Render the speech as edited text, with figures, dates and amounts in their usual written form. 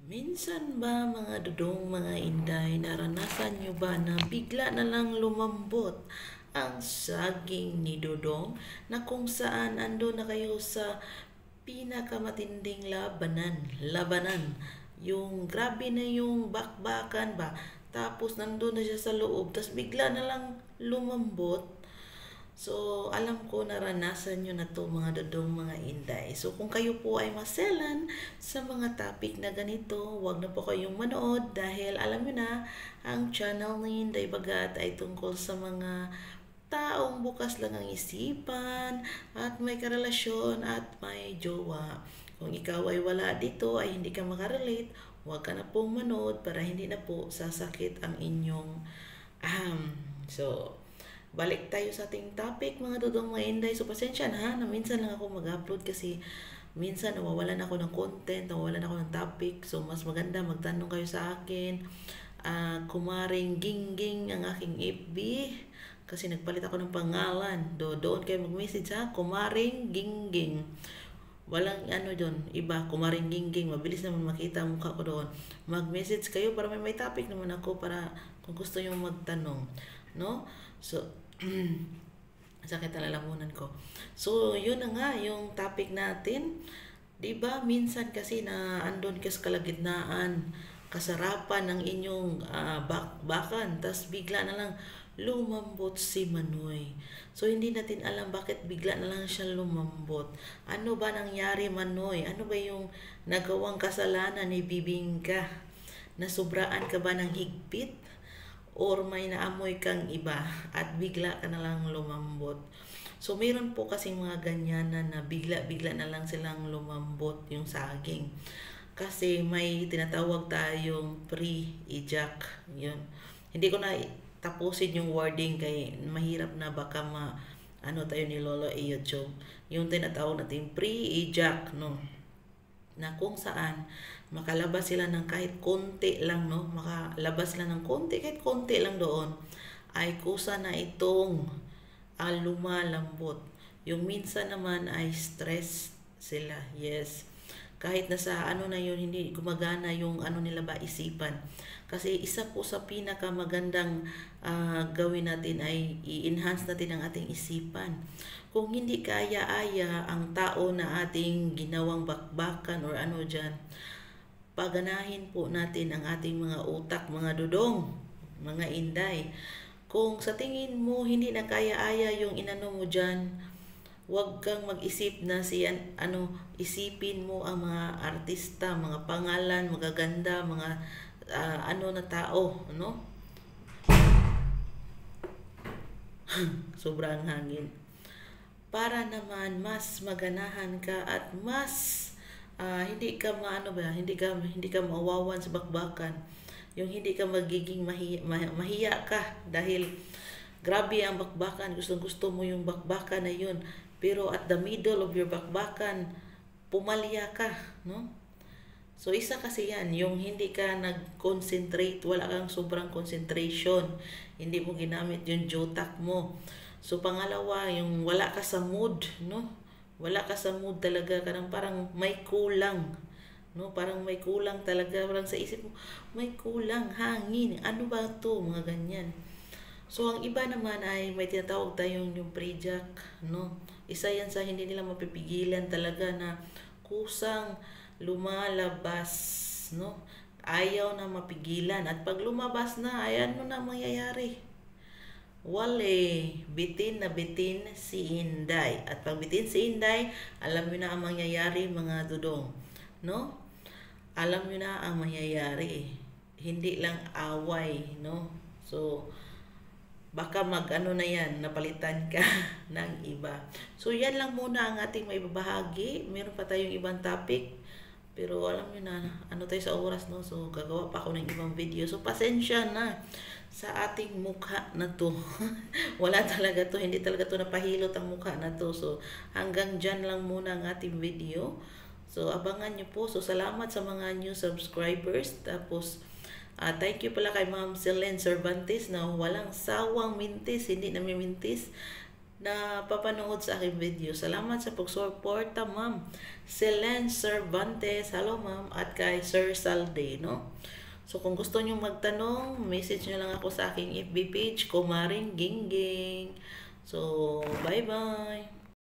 Minsan ba mga dudong, mga inday, naranasan nyo ba na bigla na lang lumambot ang saging ni Dodong na kung saan ando na kayo sa pinakamatinding labanan. Yung grabe na yung bakbakan ba, tapos nandun na siya sa loob, tapos bigla na lang lumambot. So, alam ko naranasan nyo na to mga dodong, mga inday. So, kung kayo po ay maselan sa mga topic na ganito, wag na po kayong manood dahil alam nyo na, ang channel ni Inday Bagat ay tungkol sa mga taong bukas lang ang isipan at may karelasyon at may jowa. Kung ikaw ay wala dito ay hindi ka makarelate, huwag ka na pong manood para hindi na po sasakit ang inyong so, balik tayo sa ating topic mga dudong, mga inday. So pasensya na minsan lang ako mag-upload kasi minsan nawawalan ako ng content, nawawalan ako ng topic. So mas maganda magtanong kayo sa akin. Kumaring Gingging ang aking FB kasi nagpalit ako ng pangalan. Doon kayo mag-message ha, Kumaring Gingging. Walang ano doon, iba, Kumaring Gingging. Mabilis naman makita ang mukha ko doon. Mag-message kayo para may topic naman ako para kung gusto nyo magtanong. No? So, sakit na lalamunan ko. So, yun na nga yung topic natin. Diba, minsan kasi na andun ka sa kalagitnaan, kasarapan ng inyong bakbakan, tas bigla na lang lumambot si Manoy. So, hindi natin alam bakit bigla na lang siya lumambot. Ano ba nangyari, Manoy? Ano ba yung nagawang kasalanan ni Bibingka? Nasobraan ka ba ng higpit? Or may naamoy kang iba at bigla ka na lang lumambot. So, meron po kasing mga ganyan na bigla-bigla na lang silang lumambot yung saging. Kasi may tinatawag tayong pre-ejac. Yun. Hindi ko na tapusin yung wording kay mahirap na baka ano tayo ni Lolo YouTube. Yung tinatawag natin pre-ejac, no? Na kung saan makalabas sila ng kahit konti lang, no? Makalabas sila ng konti, kahit konti lang doon, ay kusa na itong lumalambot. Yung minsan naman ay stress sila, yes. Kahit nasa ano na yun, hindi gumagana yung ano nila ba isipan. Kasi isa po sa pinakamagandang gawin natin ay i-enhance natin ang ating isipan. Kung hindi kaya-aya ang tao na ating ginawang bakbakan or ano dyan, paganahin po natin ang ating mga utak, mga dudong, mga inday. Kung sa tingin mo hindi na kaya-aya yung inano mo dyan, huwag kang mag-isip na isipin mo ang mga artista, mga pangalan, magaganda, mga ano na tao, no? Sobrang hangin. Para naman mas maganahan ka at mas hindi ka hindi ka mawawan sa bakbakan. Yung hindi ka magiging mahiya ka dahil grabe ang bakbakan, gustong-gusto mo yung bakbakan na yun. Pero at the middle of your bakbakan, pumalya ka, no? So, isa kasi yan, yung hindi ka nag-concentrate, wala kang sobrang concentration, hindi mo ginamit yung jotak mo. So, pangalawa, yung wala ka sa mood, no? Wala ka sa mood talaga, parang may kulang, no? Parang may kulang talaga, parang sa isip mo, may kulang, hangin, ano ba to, mga ganyan. So, ang iba naman ay may tinatawag tayong yung pre-jack, no? Isa yan sa hindi nila mapipigilan talaga na kusang lumalabas, no? Ayaw na mapigilan. At pag lumabas na, ayan mo na mangyayari. Wale, bitin na bitin si Inday. At pag bitin si Inday, alam mo na ang mangyayari, mga dudong, no? Alam mo na ang mangyayari. Hindi lang away, no? So, baka mag-ano na yan, napalitan ka ng iba. So, yan lang muna ang ating maibabahagi. Meron pa tayong ibang topic. Pero alam nyo na, ano tayo sa oras, no? So, gagawa pa ako ng ibang video. So, pasensya na sa ating mukha na to. Wala talaga to, hindi talaga to napahilot ang mukha na to. So, hanggang dyan lang muna ang ating video. So, abangan nyo po. So, salamat sa mga new subscribers. Tapos, thank you pala kay Ma'am Selene Cervantes na walang sawang mintis, hindi namimintis. na papanood sa aking video. Salamat sa pagsuporta, ma'am. Selen Cervantes, hello ma'am, at kay Sir Salde, no? So kung gusto nyo magtanong, message nyo lang ako sa aking FB page, Kumaring Gingging. So, bye-bye!